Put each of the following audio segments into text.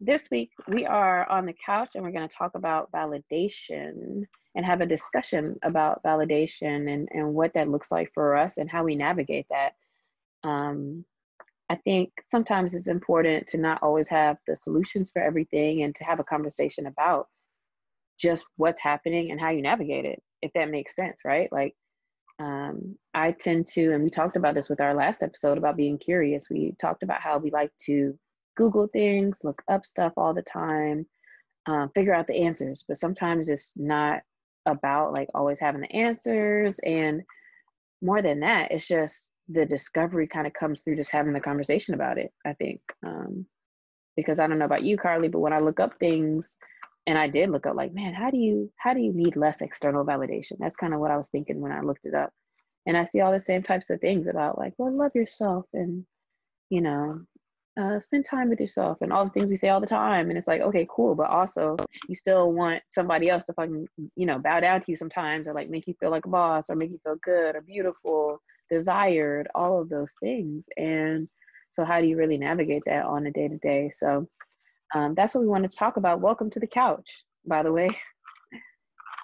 this week we are on the couch and we're going to talk about validation and have a discussion about validation and what that looks like for us and how we navigate that. I think sometimes it's important to not always have the solutions for everything and to have a conversation about just what's happening and how you navigate it, if that makes sense, right? Like, I tend to, and we talked about this with our last episode about being curious. We talked about how we like to Google things, look up stuff all the time, figure out the answers, but sometimes it's not about like always having the answers. And more than that, it's just the discovery kind of comes through just having the conversation about it, I think. Because I don't know about you, Carlie, but when I look up things, and I did look up like, man, how do you need less external validation? That's kind of what I was thinking when I looked it up. And I see all the same types of things about like, well, love yourself and, you know, spend time with yourself and all the things we say all the time. And it's like, okay, cool. But also you still want somebody else to fucking, you know, bow down to you sometimes, or like make you feel like a boss, or make you feel good or beautiful, desired, all of those things. And so how do you really navigate that on a day-to-day? So that's what we want to talk about. Welcome to the couch, by the way.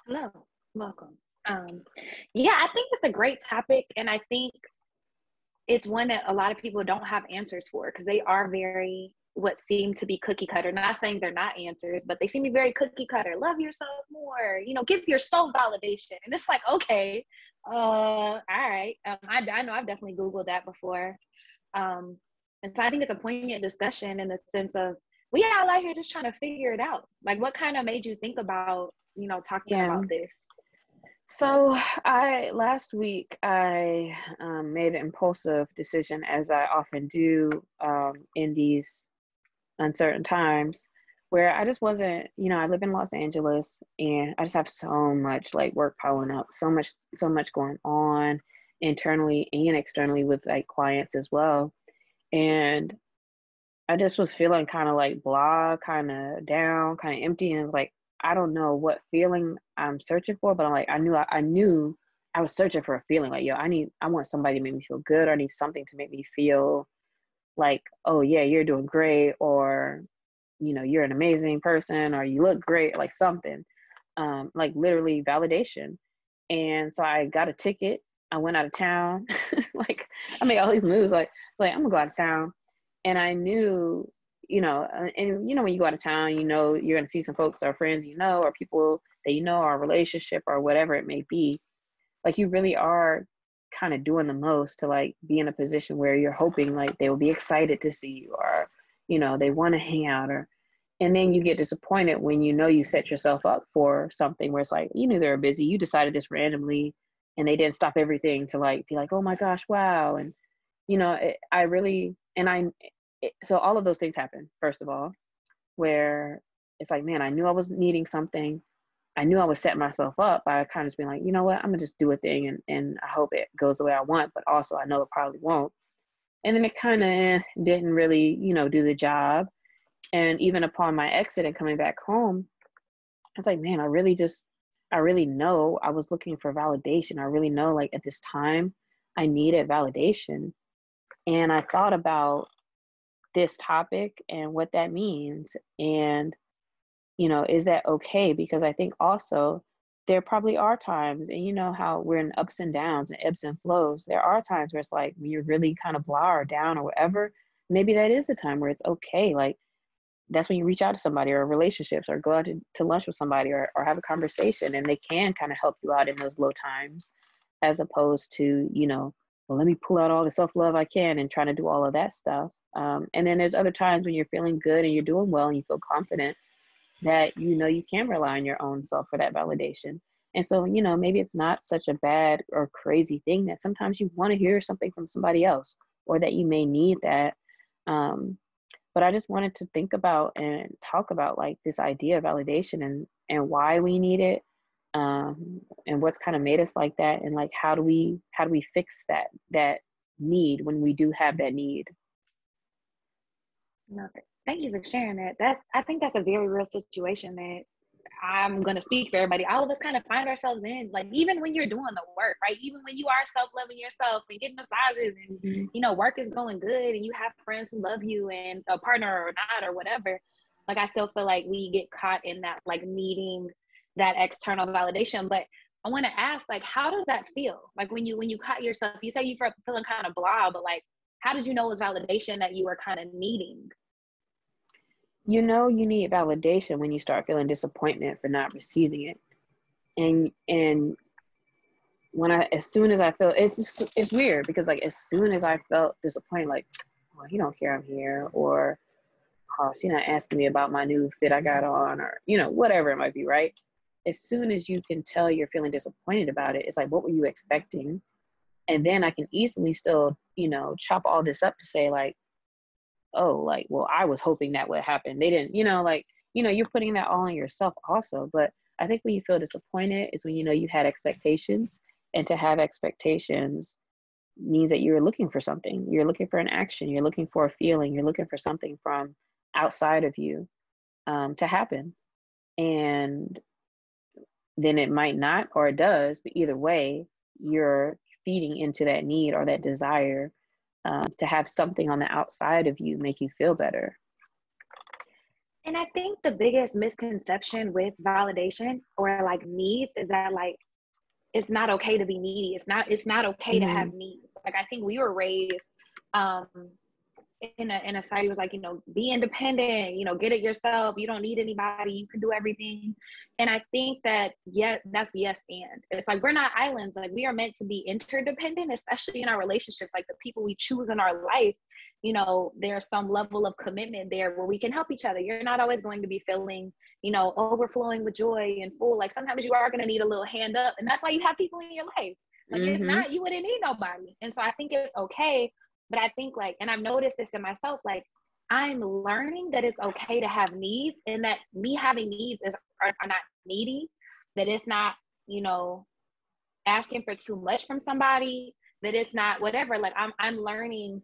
Hello, welcome. Yeah, I think it's a great topic, and I think it's one that a lot of people don't have answers for, because they are very what seem to be cookie cutter. Not saying they're not answers, but they seem to be very cookie cutter. Love yourself more, you know, give your soul validation. And it's like, okay, all right. I know I've definitely Googled that before. And so I think it's a poignant discussion in the sense of, we all out here just trying to figure it out. Like, what kind of made you think about, you know, talking about this? So last week I made an impulsive decision, as I often do in these uncertain times, where I just wasn't, you know, I live in Los Angeles and I just have so much like work piling up, so much going on internally and externally with like clients as well. And I just was feeling kind of like blah, kind of down, kind of empty. And it's like, I don't know what feeling I'm searching for, but I'm like, I knew I was searching for a feeling like, yo, I want somebody to make me feel good, or I need something to make me feel like, oh yeah, you're doing great, or, you know, you're an amazing person, or you look great, like something, like literally validation. And so I got a ticket. I went out of town. Like I made all these moves, like I'm gonna go out of town. And I knew, you know, and you know, when you go out of town, you know, you're going to see some folks or friends, you know, or people that you know, or a relationship or whatever it may be. Like you really are kind of doing the most to like be in a position where you're hoping like they will be excited to see you, or, you know, they want to hang out, or, and then you get disappointed when you know you set yourself up for something where it's like, you knew they were busy, you decided this randomly, and they didn't stop everything to like be like, oh my gosh, wow. And, you know, so all of those things happen, first of all, where it's like, man, I knew I was needing something. I knew I was setting myself up by kind of just being like, you know what, I'm gonna just do a thing and I hope it goes the way I want, but also I know it probably won't. And then it kind of didn't really, you know, do the job. And even upon my exit and coming back home, I was like, man, I really know I was looking for validation. I really know like at this time I needed validation. And I thought about this topic and what that means. And, you know, is that okay? Because I think also there probably are times, and you know how we're in ups and downs and ebbs and flows. There are times where it's like when you're really kind of blah or down or whatever, maybe that is the time where it's okay. Like that's when you reach out to somebody, or relationships, or go out to lunch with somebody, or have a conversation, and they can kind of help you out in those low times, as opposed to, you know, well, let me pull out all the self-love I can and trying to do all of that stuff. And then there's other times when you're feeling good and you're doing well and you feel confident that, you know, you can rely on your own self for that validation. And so, you know, maybe it's not such a bad or crazy thing that sometimes you want to hear something from somebody else, or that you may need that. But I just wanted to think about and talk about like this idea of validation and why we need it, and what's kind of made us like that, and like how do we fix that need when we do have that need. No, thank you for sharing that. I think that's a very real situation that I'm going to speak for everybody. All of us kind of find ourselves in, like, even when you're doing the work, right? Even when you are self-loving yourself and getting massages and, you know, work is going good and you have friends who love you and a partner or not or whatever. Like, I still feel like we get caught in that, like, needing that external validation. But I want to ask, like, how does that feel? Like, when you caught yourself, you say you were feeling kind of blah, but like, how did you know it was validation that you were kind of needing? You know, you need validation when you start feeling disappointment for not receiving it. And when as soon as I feel, it's weird because like, as soon as I felt disappointed, like, oh, he don't care I'm here, or, oh, she's not asking me about my new fit I got on, or, you know, whatever it might be, right? As soon as you can tell you're feeling disappointed about it, it's like, what were you expecting? And then I can easily still, you know, chop all this up to say like, oh, like, well, I was hoping that would happen. They didn't, you know, like, you know, you're putting that all on yourself also. But I think when you feel disappointed is when you know you had expectations, and to have expectations means that you're looking for something. You're looking for an action. You're looking for a feeling. You're looking for something from outside of you to happen. And then it might not, or it does, but either way, you're feeding into that need or that desire to have something on the outside of you make you feel better. And I think the biggest misconception with validation or like needs is that like, it's not okay to be needy. It's not okay to have needs. Like, I think we were raised in a society was like, you know, be independent, you know, get it yourself. You don't need anybody. You can do everything. And I think that, yeah, that's yes. And it's like, we're not islands. Like, we are meant to be interdependent, especially in our relationships. Like, the people we choose in our life, you know, there's some level of commitment there where we can help each other. You're not always going to be feeling, you know, overflowing with joy and full. Like, sometimes you are going to need a little hand up. And that's why you have people in your life. Like, if not, you wouldn't need nobody. And so I think it's okay. But I think like, and I've noticed this in myself, like, I'm learning that it's okay to have needs, and that me having needs are not needy, that it's not, you know, asking for too much from somebody, that it's not whatever. Like, I'm learning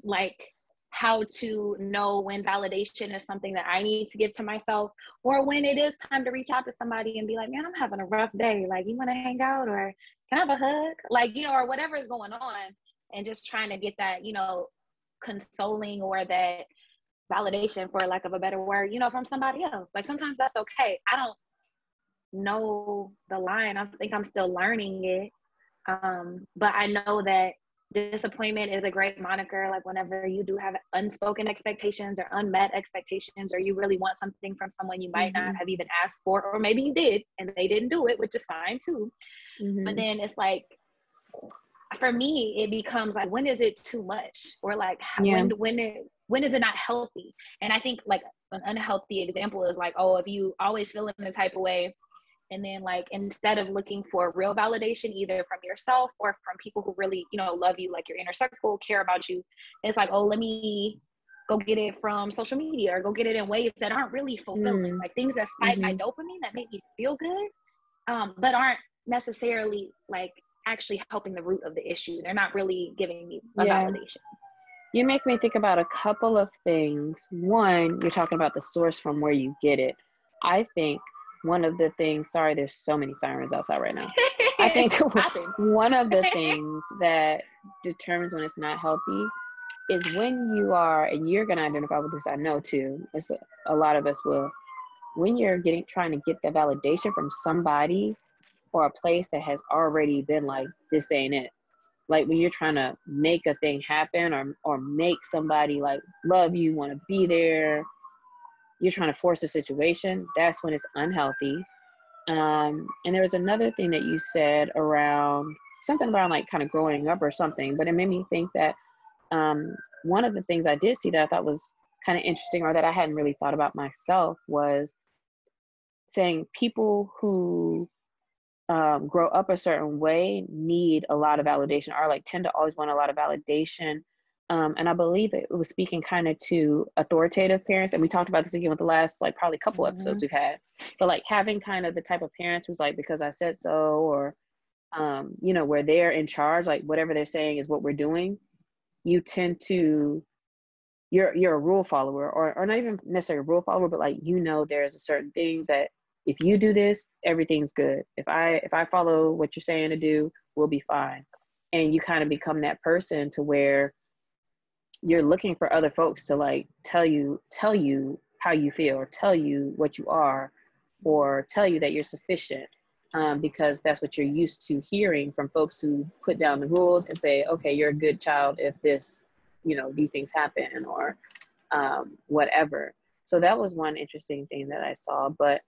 like how to know when validation is something that I need to give to myself, or when it is time to reach out to somebody and be like, man, I'm having a rough day. Like, you want to hang out, or can I have a hug? Like, you know, or whatever is going on. And just trying to get that, you know, consoling or that validation, for lack of a better word, you know, from somebody else. Like, sometimes that's okay. I don't know the line. I think I'm still learning it. But I know that disappointment is a great moniker. Like, whenever you do have unspoken expectations or unmet expectations, or you really want something from someone you might not have even asked for, or maybe you did and they didn't do it, which is fine too. But then it's like, for me, it becomes like, when is it too much? Or like, when is it not healthy? And I think like an unhealthy example is like, oh, if you always feel in a type of way, and then like, instead of looking for real validation, either from yourself or from people who really, you know, love you, like your inner circle, care about you, it's like, oh, let me go get it from social media, or go get it in ways that aren't really fulfilling, like things that spike my dopamine, that make me feel good, but aren't necessarily like actually helping the root of the issue. They're not really giving me a validation. You make me think about a couple of things. One, you're talking about the source from where you get it. I think one of the things, sorry, there's so many sirens outside right now. I think one of the things that determines when it's not healthy is when you are, and you're going to identify with this, I know too, it's a lot of us will, when you're trying to get the validation from somebody or a place that has already been like, this ain't it. Like, when you're trying to make a thing happen, or make somebody like love you, want to be there, you're trying to force a situation, that's when it's unhealthy. And there was another thing that you said around something around like kind of growing up or something, but it made me think that one of the things I did see that I thought was kind of interesting, or that I hadn't really thought about myself, was saying people who grow up a certain way need a lot of validation, or like tend to always want a lot of validation. And I believe it was speaking kind of to authoritative parents. And we talked about this again with the last, like, probably couple episodes we've had, but like having kind of the type of parents who's like, because I said so, or, you know, where they're in charge, like whatever they're saying is what we're doing. You tend to, you're a rule follower, or not even necessarily a rule follower, but like, you know, there's a certain things that if you do this, everything's good. If I follow what you're saying to do, we'll be fine. And you kind of become that person to where you're looking for other folks to like tell you how you feel, or tell you what you are, or tell you that you're sufficient, because that's what you're used to hearing from folks who put down the rules and say, okay, you're a good child if this, these things happen, or whatever. So that was one interesting thing that I saw. But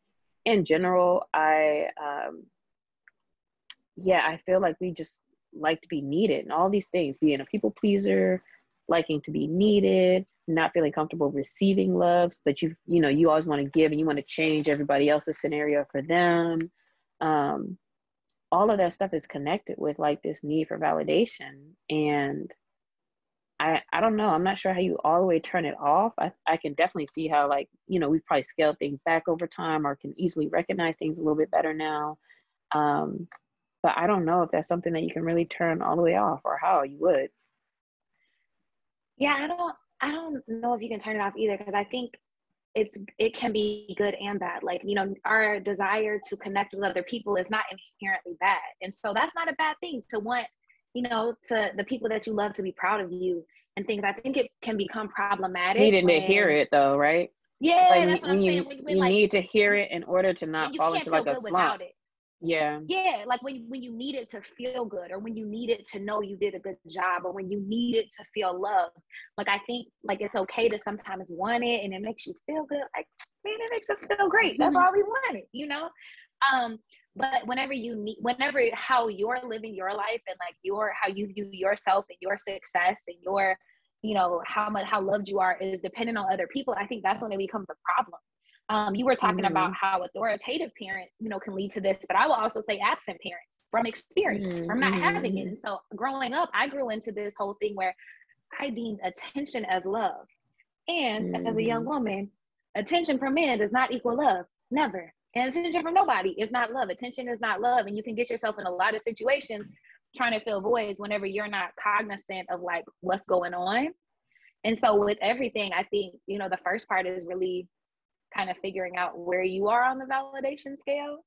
in general, I feel like we just like to be needed, and all these things, being a people pleaser, liking to be needed, not feeling comfortable receiving loves, but you always want to give, and you want to change everybody else's scenario for them. All of that stuff is connected with like this need for validation. And I don't know, I'm not sure how you all the way turn it off. I can definitely see how, like, we've probably scaled things back over time, or can easily recognize things a little bit better now. But I don't know if that's something that you can really turn all the way off, or how you would. Yeah, I don't know if you can turn it off either, because I think it can be good and bad. Like, our desire to connect with other people is not inherently bad. And so that's not a bad thing to want, to the people that you love to be proud of you and things. I think it can become problematic Needing to hear it though, right? Yeah, like that's what I'm saying. you Like, need to hear it in order to not when you fall can't into feel like a good slump. without it. Yeah. Yeah, like when you need it to feel good, or when you need it to know you did a good job, or when you need it to feel loved. Like, I think like it's okay to sometimes want it, and it makes you feel good. Like, man, it makes us feel great. That's all we wanted, But whenever how you're living your life, and like how you view yourself and your success and your, how loved you are is dependent on other people, I think that's when it becomes a problem. You were talking about how authoritative parents, can lead to this, but I will also say absent parents from experience, from not having it. And so growing up, I grew into this whole thing where I deemed attention as love. And as a young woman, attention from men does not equal love. Never. And attention from nobody is not love. Attention is not love. And you can get yourself in a lot of situations trying to fill voids whenever you're not cognizant of like what's going on. And so with everything, I think, the first part is really kind of figuring out where you are on the validation scale.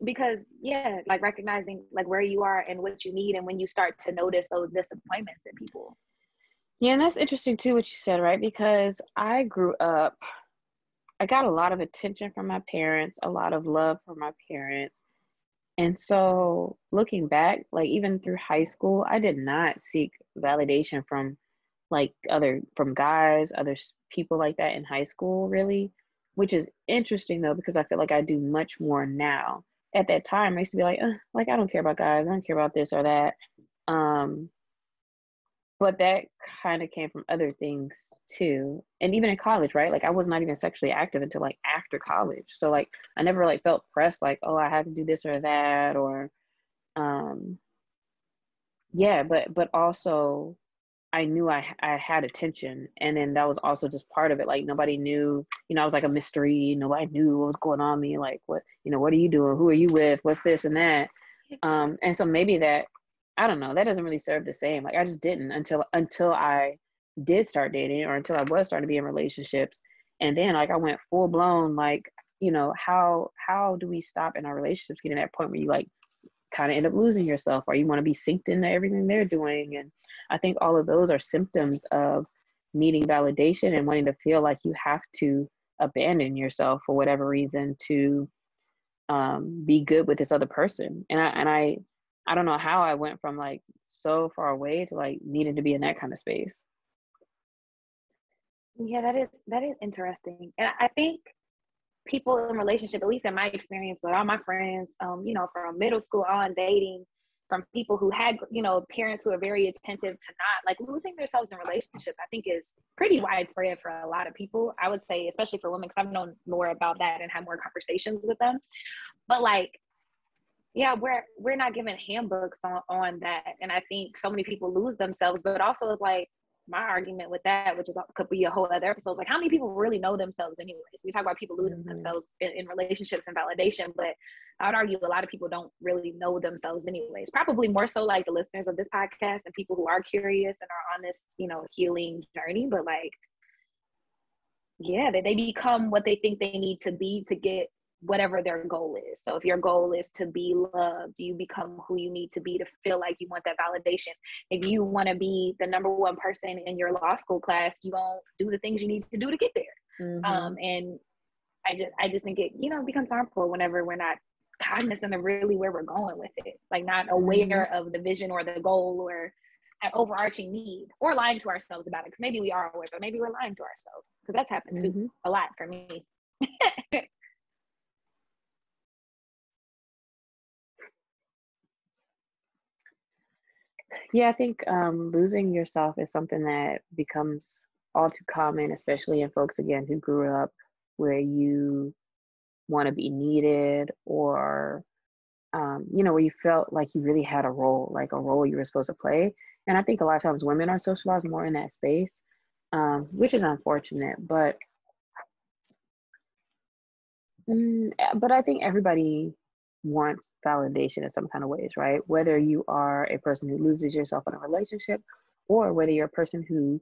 Because like recognizing like where you are and what you need, and when you start to notice those disappointments in people. Yeah, and that's interesting too, what you said, right? Because I grew up, I got a lot of attention from my parents, a lot of love from my parents. And so looking back, like even through high school, I did not seek validation from from guys, other people like that in high school, really, which is interesting though, because I feel like I do much more now. At that time, I used to be like, I don't care about guys, I don't care about this or that. But that kind of came from other things too. And even in college, right? Like I was not even sexually active until like after college. So like I never like felt pressed like, oh, I have to do this or that, or but also I knew I had attention, and then that was also just part of it. Like nobody knew, I was like a mystery. Nobody knew what was going on me. Like what are you doing? Who are you with? What's this and that? And so maybe that, I don't know, that doesn't really serve the same. Like I just didn't until I did start dating, or until I was starting to be in relationships. And then like I went full blown, like, how do we stop in our relationships getting to that point where you like kind of end up losing yourself, or you want to be synced into everything they're doing. And I think all of those are symptoms of needing validation and wanting to feel like you have to abandon yourself for whatever reason to be good with this other person. And I don't know how I went from like so far away to like needing to be in that kind of space. Yeah, that is interesting. And I think people in relationship, at least in my experience with all my friends, from middle school on, dating, from people who had, parents who are very attentive to not like losing themselves in relationships, I think is pretty widespread for a lot of people. I would say, especially for women, because I've known more about that and had more conversations with them. But like, yeah, we're not given handbooks on that. And I think so many people lose themselves, but also it's like, my argument with that, which could be a whole other episode, is like how many people really know themselves anyways? We talk about people losing themselves in relationships and validation, but I would argue a lot of people don't really know themselves anyways. Probably more so like the listeners of this podcast and people who are curious and are on this, healing journey. But like, yeah, they become what they think they need to be to get whatever their goal is. So if your goal is to be loved, you become who you need to be to feel like you want that validation. If you want to be the number one person in your law school class, you gonna do the things you need to do to get there. And I just think it, you know, becomes harmful whenever we're not cognizant of really where we're going with it, like not aware of the vision or the goal or that overarching need, or lying to ourselves about it, because maybe we are aware, but maybe we're lying to ourselves, because that's happened too a lot for me. Yeah, I think losing yourself is something that becomes all too common, especially in folks again who grew up where you want to be needed, or you know, where you felt like you really had a role, like a role you were supposed to play. And I think a lot of times women are socialized more in that space, which is unfortunate. But I think everybody wants validation in some kind of ways, right? Whether you are a person who loses yourself in a relationship, or whether you're a person who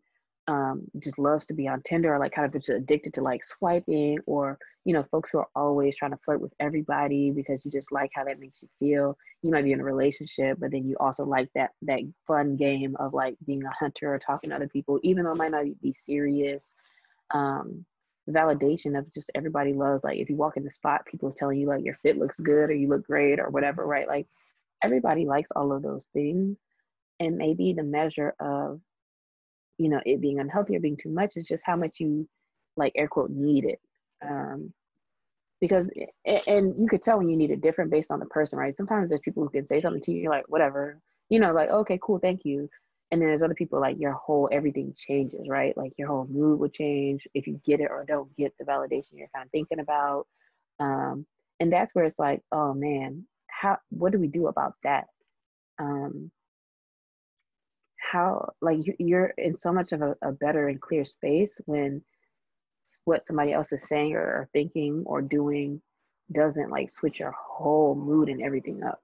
just loves to be on Tinder, or like kind of just addicted to like swiping, or you know, folks who are always trying to flirt with everybody because you just like how that makes you feel. You might be in a relationship, but then you also like that fun game of like being a hunter or talking to other people, even though it might not be serious. um Validation of just everybody loves, like if you walk in the spot, people telling you like your fit looks good or you look great or whatever, right? Like everybody likes all of those things. And maybe the measure of, you know, it being unhealthy or being too much is just how much you, like, air quote, need it. um because and you could tell when you need it different based on the person, right? Sometimes there's people who can say something to you, you're like, whatever, you know, like, okay, cool, thank you. And then there's other people, like your whole everything changes, right? Like your whole mood would change if you get it or don't get the validation you're kind of thinking about. um and that's where it's like, oh man, what do we do about that? um how, like, you're in so much of a better and clear space when what somebody else is saying or thinking or doing doesn't like switch your whole mood and everything up.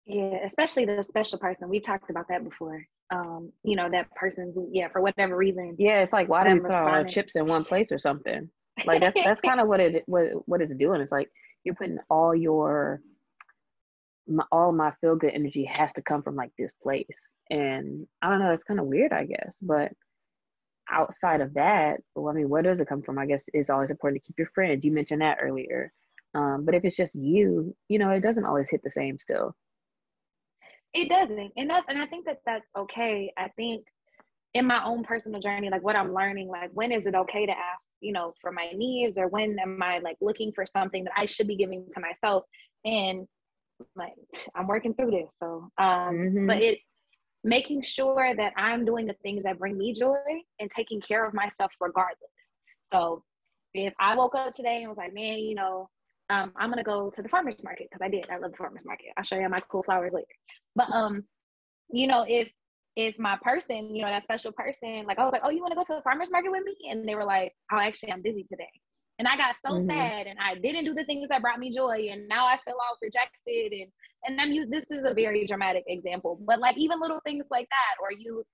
Yeah, especially the special person. We've talked about that before. You know, that person who, yeah, for whatever reason, Yeah, it's like, why do we them put all our responding. chips in one place or something? Like that's kind of what it's doing. It's like you're putting all my feel good energy has to come from like this place. And I don't know, it's kind of weird, I guess. But outside of that, well, I mean, where does it come from? I guess it's always important to keep your friends. You mentioned that earlier. But if it's just you know, it doesn't always hit the same still. It doesn't, and I think that that's okay. I think in my own personal journey, like what I'm learning, like when is it okay to ask, you know, for my needs, or when am I like looking for something that I should be giving to myself? And like I'm working through this. So but it's making sure that I'm doing the things that bring me joy and taking care of myself regardless. So if I woke up today and was like, man, you know, I'm gonna go to the farmer's market, because I love the farmer's market. I'll show you my cool flowers later. But you know, if my person, you know, that special person, like I was like, oh, you want to go to the farmer's market with me? And they were like, oh, actually, I'm busy today. And I got so sad, and I didn't do the things that brought me joy, and now I feel all rejected. And this is a very dramatic example, but like even little things like that, or you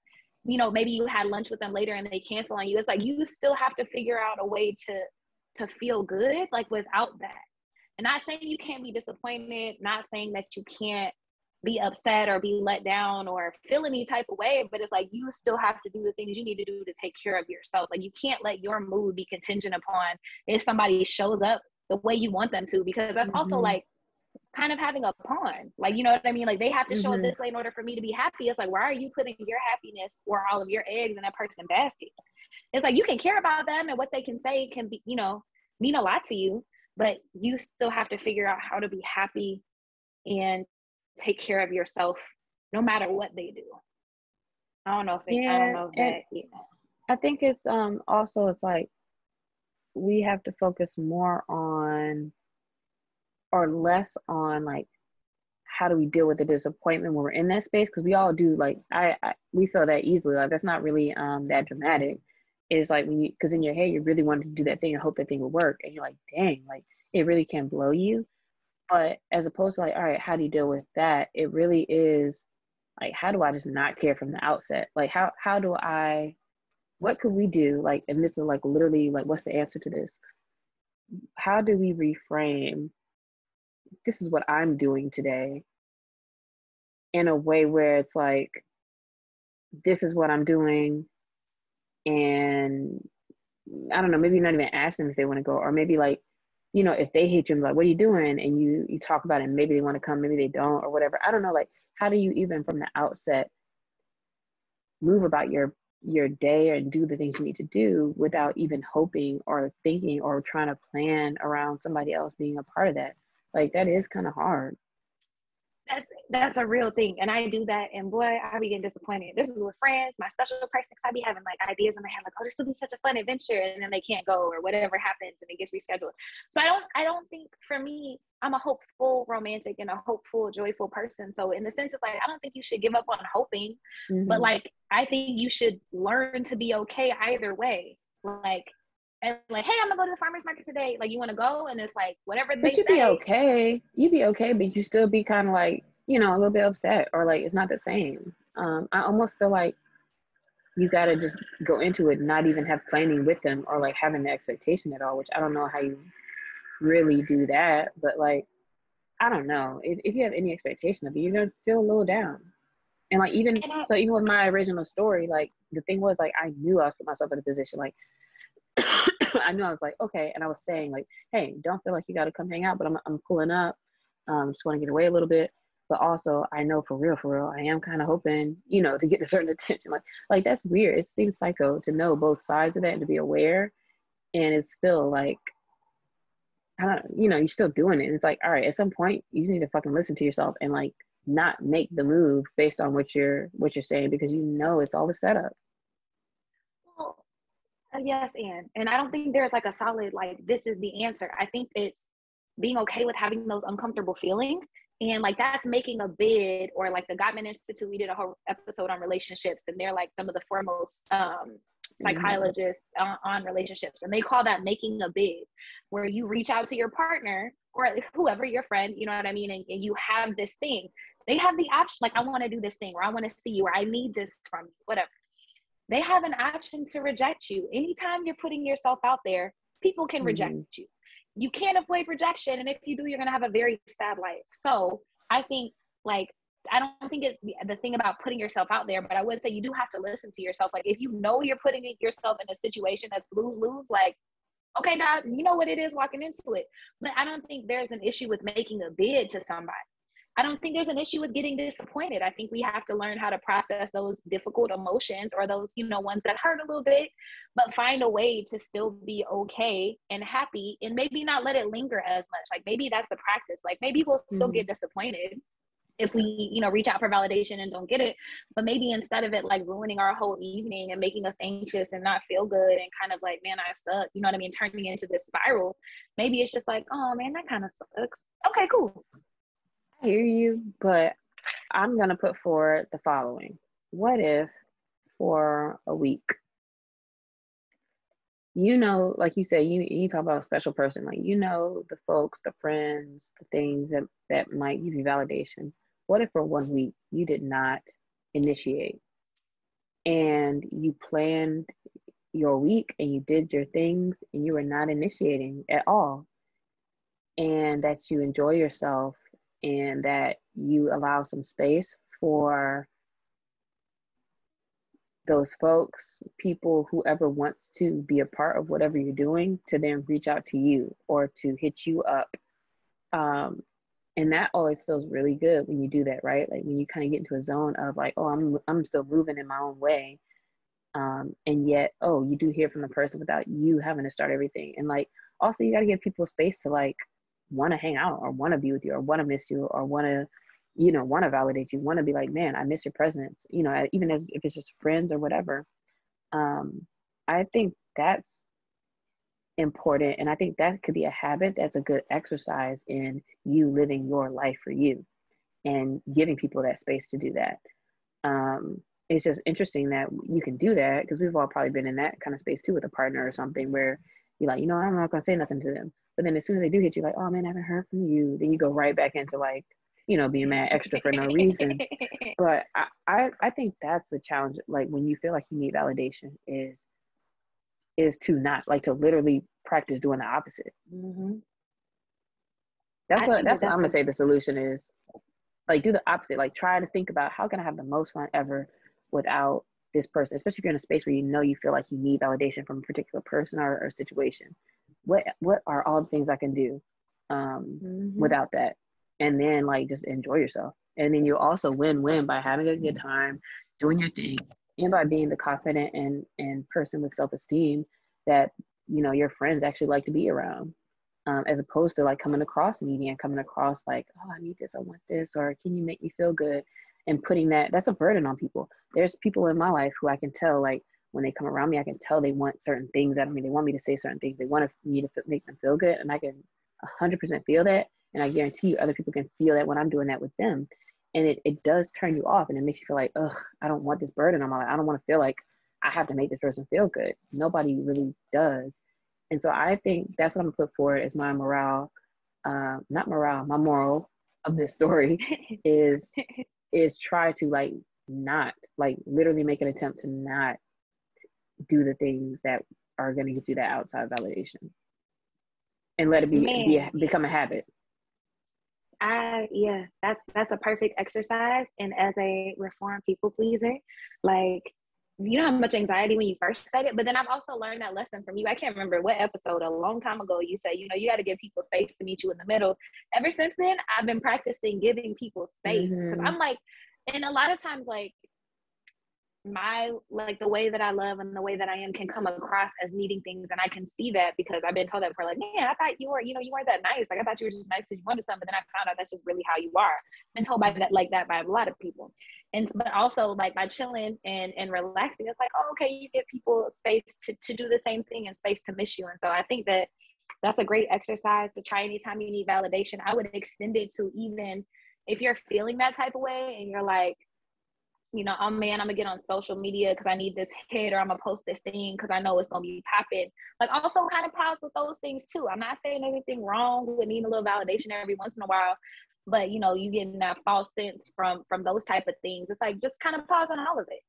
know, maybe you had lunch with them later and they cancel on you. It's like you still have to figure out a way to feel good, like without that. And not saying you can't be disappointed, not saying that you can't be upset or be let down or feel any type of way, but it's like you still have to do the things you need to do to take care of yourself. Like you can't let your mood be contingent upon if somebody shows up the way you want them to, because that's also like kind of having a pawn. Like, you know what I mean? Like they have to show up this way in order for me to be happy. It's like, why are you putting your happiness or all of your eggs in that person's basket? It's like you can care about them and what they can say can be, you know, mean a lot to you, but you still have to figure out how to be happy and take care of yourself no matter what they do. I don't know if Yeah, I don't know if that, yeah. I think it's also, it's like we have to focus more on, or less on, like how do we deal with the disappointment when we're in that space, because we all do. Like we feel that easily, like that's not really that dramatic. It's like when you, because in your head you really wanted to do that thing and hope that thing would work, and you're like, dang, like it really can blow you. But as opposed to like, all right, how do you deal with that? It really is like, how do I just not care from the outset? Like how do I, what could we do? Like, and this is like literally like, what's the answer to this? How do we reframe, this is what I'm doing today, in a way where it's like, this is what I'm doing, and I don't know, maybe you're not even asking if they want to go, or maybe like, you know, if they hit you, like, what are you doing? And you talk about it, and maybe they want to come, maybe they don't, or whatever. I don't know. Like, how do you even from the outset move about your day and do the things you need to do without even hoping or thinking or trying to plan around somebody else being a part of that? Like, that is kind of hard. That's a real thing. And I do that, and boy, I be getting disappointed. This is with friends, my special person, because I be having like ideas in my head, like, oh, this will be such a fun adventure, and then they can't go or whatever happens and it gets rescheduled. So I don't think, for me, I'm a hopeful romantic and a hopeful, joyful person. So in the sense, it's like, I don't think you should give up on hoping, but like, I think you should learn to be okay either way. Like, and like, hey, I'm gonna go to the farmer's market today. Like, you want to go? And it's like, whatever they But you'd say. be okay. You'd be okay, but you still be kind of like, you know, a little bit upset, or like it's not the same. I almost feel like you gotta just go into it, not even have planning with them or like having the expectation at all, which I don't know how you really do that. But like, I don't know. If you have any expectation of it, you're gonna feel a little down. And like, even so, even with my original story, like the thing was, like, I knew I was putting myself in a position, like I knew I was like, okay. And I was saying like, hey, don't feel like you got to come hang out, but I'm pulling up. Just want to get away a little bit. But also, I know for real, I am kind of hoping, you know, to get a certain attention. Like that's weird. It seems psycho to know both sides of that and to be aware. And it's still like, I don't, you know, you're still doing it. And it's like, all right, at some point, you just need to fucking listen to yourself and like not make the move based on what you're saying, because you know it's all a setup. Well, yes, and I don't think there's like a solid, like, this is the answer. I think it's being okay with having those uncomfortable feelings, and like, that's making a bid. Or like the Gottman Institute, we did a whole episode on relationships, and they're like some of the foremost psychologists on relationships, and they call that making a bid, where you reach out to your partner or whoever, your friend, you know what I mean, and you have this thing. They have the option, like, I want to do this thing, or I want to see you, or I need this from you, whatever. They have an option to reject you. Anytime you're putting yourself out there, people can reject you. You can't avoid rejection. And if you do, you're going to have a very sad life. So I think, like, I don't think it's the thing about putting yourself out there, but I would say you do have to listen to yourself. Like, if you know you're putting yourself in a situation that's lose-lose, like, okay, God, you know what it is walking into it. But I don't think there's an issue with making a bid to somebody. I don't think there's an issue with getting disappointed. I think we have to learn how to process those difficult emotions, or those, you know, ones that hurt a little bit, but find a way to still be okay and happy, and maybe not let it linger as much. Like, maybe that's the practice. Like, maybe we'll still get disappointed if we, you know, reach out for validation and don't get it. But maybe instead of it like ruining our whole evening and making us anxious and not feel good and kind of like, man, I suck, you know what I mean, turning into this spiral, maybe it's just like, oh man, that kind of sucks. Okay, cool. I hear you, but I'm going to put forward the following. What if for a week, you know, like you said, you talk about a special person, like, you know, the folks, the friends, the things that might give you validation. What if for 1 week you did not initiate, and you planned your week and you did your things and you were not initiating at all, and that you enjoy yourself and that you allow some space for those folks, people, whoever wants to be a part of whatever you're doing, to then reach out to you or to hit you up. And that always feels really good when you do that, right? Like when you kind of get into a zone of like, oh, I'm still moving in my own way. And yet, oh, you do hear from the person without you having to start everything. And like, also you got to give people space to like want to hang out or want to be with you or want to miss you or want to, you know, want to validate you, want to be like, man, I miss your presence, you know, even as if it's just friends or whatever. I think that's important. And I think that could be a habit that's a good exercise in you living your life for you and giving people that space to do that. It's just interesting that you can do that, because we've all probably been in that kind of space too with a partner or something, where you're like, you know, I'm not going to say nothing to them. But then as soon as they do hit you, like, oh man, I haven't heard from you. Then you go right back into like, you know, being mad extra for no reason. But I think that's the challenge. Like when you feel like you need validation is to not, like, to literally practice doing the opposite. That's what I'm going to say the solution is. Like, do the opposite. Like, try to think about how can I have the most fun ever without this person, especially if you're in a space where you feel like you need validation from a particular person or situation. What are all the things I can do without that? And then like just enjoy yourself. And then you also win by having a good time, doing your thing, and by being the confident and person with self-esteem that your friends actually like to be around, as opposed to like coming across needy and coming across like, oh, I need this, I want this, or can you make me feel good, and putting that's a burden on people. There's people in my life who I can tell, like when they come around me, I can tell they want certain things out of me. They want me to say certain things. They want me to make them feel good, and I can 100% feel that. And I guarantee you other people can feel that when I'm doing that with them. And it does turn you off, and it makes you feel like, ugh, I don't want this burden on my life. I don't want to feel like I have to make this person feel good. Nobody really does. And so I think that's what I'm gonna put forward as my moral, not morale, my moral of this story is try to like not, like literally make an attempt to not do the things that are gonna get you that outside validation, and let it become a habit. Yeah, that's a perfect exercise. And as a reformed people pleaser, like, you know how much anxiety when you first said it, but then I've also learned that lesson from you. I can't remember what episode, a long time ago, you said, you got to give people space to meet you in the middle. Ever since then, I've been practicing giving people space, because I'm like, and a lot of times, like, the way that I love and the way that I am can come across as needing things, and I can see that because I've been told that before, like, man, I thought you were, you weren't that nice, like I thought you were just nice because you wanted something, but then I found out that's just really how you are. I've been told by that by a lot of people. And but also like by chilling and relaxing, it's like, oh, okay, you give people space to do the same thing and space to miss you. And so I think that that's a great exercise to try anytime you need validation. I would extend it to even if you're feeling that type of way and you're like, oh man, I'm gonna get on social media because I need this hit, or I'm gonna post this thing because I know it's gonna be popping. Like, also kind of pause with those things too. I'm not saying anything wrong with needing a little validation every once in a while, but you getting that false sense from those type of things. It's like, just kind of pause on all of it.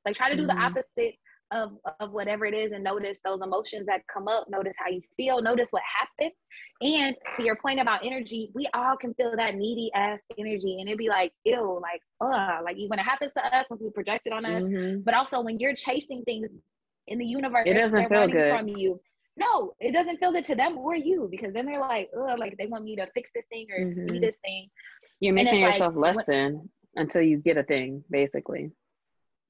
Like, try to do the opposite of whatever it is, and notice those emotions that come up, notice how you feel, notice what happens. And to your point about energy, we all can feel that needy ass energy, and it'd be like, ew, like, like when it happens to us, when we project it on us, but also when you're chasing things in the universe, they're running good from you. No, it doesn't feel good to them or you, because then they're like, like they want me to fix this thing or see this thing. You're making yourself like, less than until you get a thing, basically.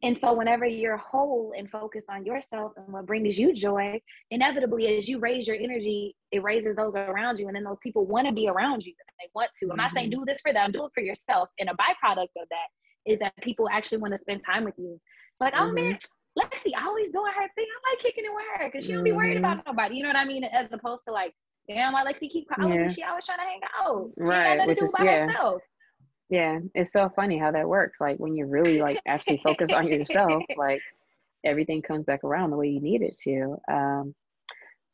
And so whenever you're whole and focused on yourself and what brings you joy, inevitably, as you raise your energy, it raises those around you. And then those people want to be around you. They want to. I'm not saying do this for them, do it for yourself. And a byproduct of that is that people actually want to spend time with you. Like, oh man, Lexi always doing her thing. I like kicking it with her because she don't be worried about nobody. You know what I mean? As opposed to like, damn, why Lexi keep calling me? She always trying to hang out. She ain't got nothing to do by herself. Yeah, it's so funny how that works. Like, when you really like actually focus on yourself, like everything comes back around the way you need it to.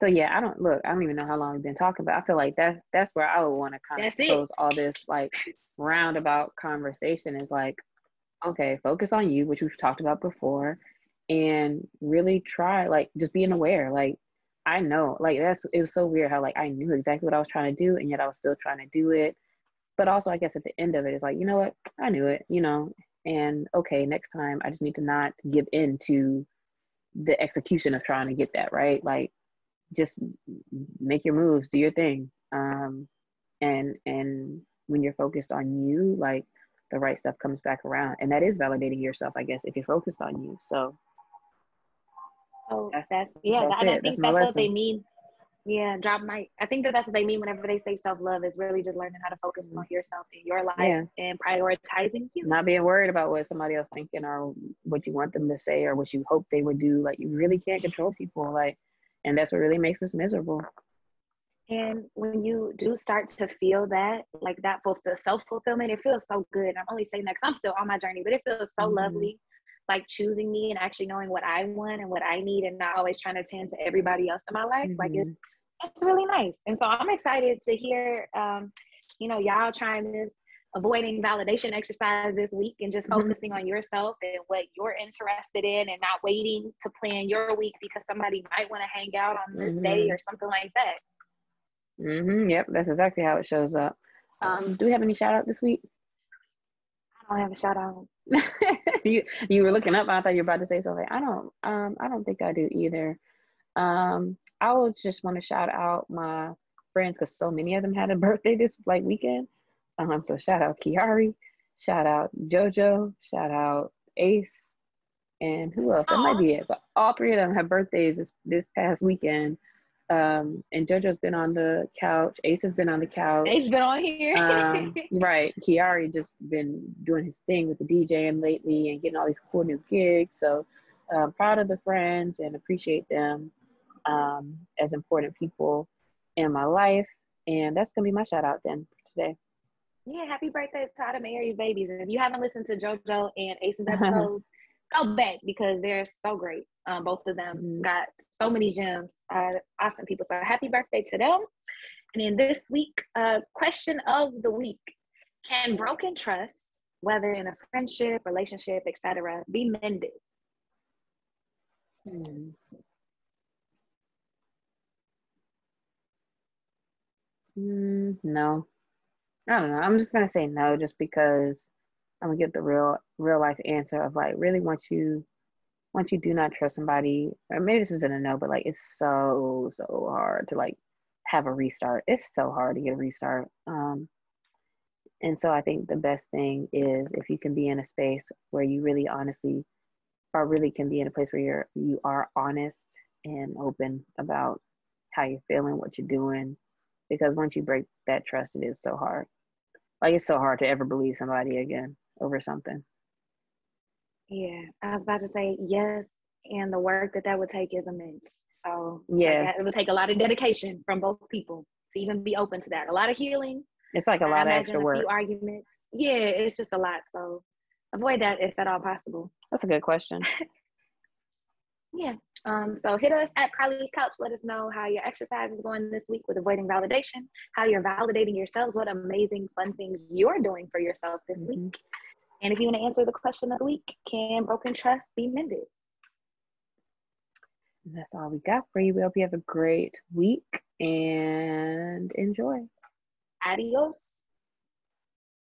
So yeah, I don't even know how long we've been talking, but I feel like that's where I would want to kind of close all this like roundabout conversation, is like, okay, focus on you, which we've talked about before, and really try, like, just being aware. Like, I know, like, it was so weird how like I knew exactly what I was trying to do, and yet I was still trying to do it. But also, I guess at the end of it, it's like, you know what? I knew it, and okay, next time I just need to not give in to the execution of trying to get that, right? Like, just make your moves, do your thing. And when you're focused on you, like, the right stuff comes back around. And that is validating yourself, I guess, if you're focused on you. So I think that's what they mean. Yeah, I think that's what they mean whenever they say self-love, is really just learning how to focus on yourself in your life and prioritizing you. Not being worried about what somebody else thinking or what you want them to say or what you hope they would do. Like, you really can't control people. Like, and that's what really makes us miserable. And when you do start to feel that, like that self-fulfillment, it feels so good. I'm only saying that because I'm still on my journey, but it feels so lovely. Like, choosing me and actually knowing what I want and what I need, and not always trying to tend to everybody else in my life. Like, it's really nice. And so I'm excited to hear, y'all trying this avoiding validation exercise this week and just focusing on yourself and what you're interested in, and not waiting to plan your week because somebody might want to hang out on this day or something like that. Yep, that's exactly how it shows up. Do we have any shout out this week? I don't have a shout out. You were looking up. I thought you were about to say something. I don't think I do either. I would just want to shout out my friends because so many of them had a birthday this like weekend. So shout out Kiare, shout out JoJo, shout out Ace, and who else? That might Aw. be it. But all three of them have birthdays this past weekend. And JoJo's been on the couch. Ace has been on the couch. Ace been on here. Right. Kiare just been doing his thing with the DJing lately and getting all these cool new gigs. So proud of the friends and appreciate them as important people in my life. And that's gonna be my shout out then for today. Yeah, happy birthday to Adam and Aries babies. And if you haven't listened to JoJo and Ace's episodes, go back because they're so great. Both of them got so many gems, awesome people. So happy birthday to them. And then this week, question of the week: can broken trust, whether in a friendship, relationship, etc., be mended? No, I don't know. I'm just gonna say no, just because I'm gonna give the real life answer of like really once you do not trust somebody, or maybe this isn't a no, but like it's so hard to like have a restart. It's so hard to get a restart. And so I think the best thing is if you can be in a space where you really honestly, or really can be in a place where you are honest and open about how you're feeling, what you're doing, because once you break that trust, it is so hard. Like it's so hard to ever believe somebody again over something. Yeah, I was about to say yes, and the work that would take is immense. So Yeah, it would take a lot of dedication from both people to even be open to that. A lot of healing. it's like a I lot of extra imagine a few work. arguments. Yeah, it's just a lot. So avoid that if at all possible. That's a good question. Yeah. So hit us at Carlie's Couch. Let us know how your exercise is going this week with avoiding validation, how you're validating yourselves, what amazing fun things you're doing for yourself this week. And if you want to answer the question of the week, can broken trust be mended? And that's all we got for you. We hope you have a great week and enjoy. Adios.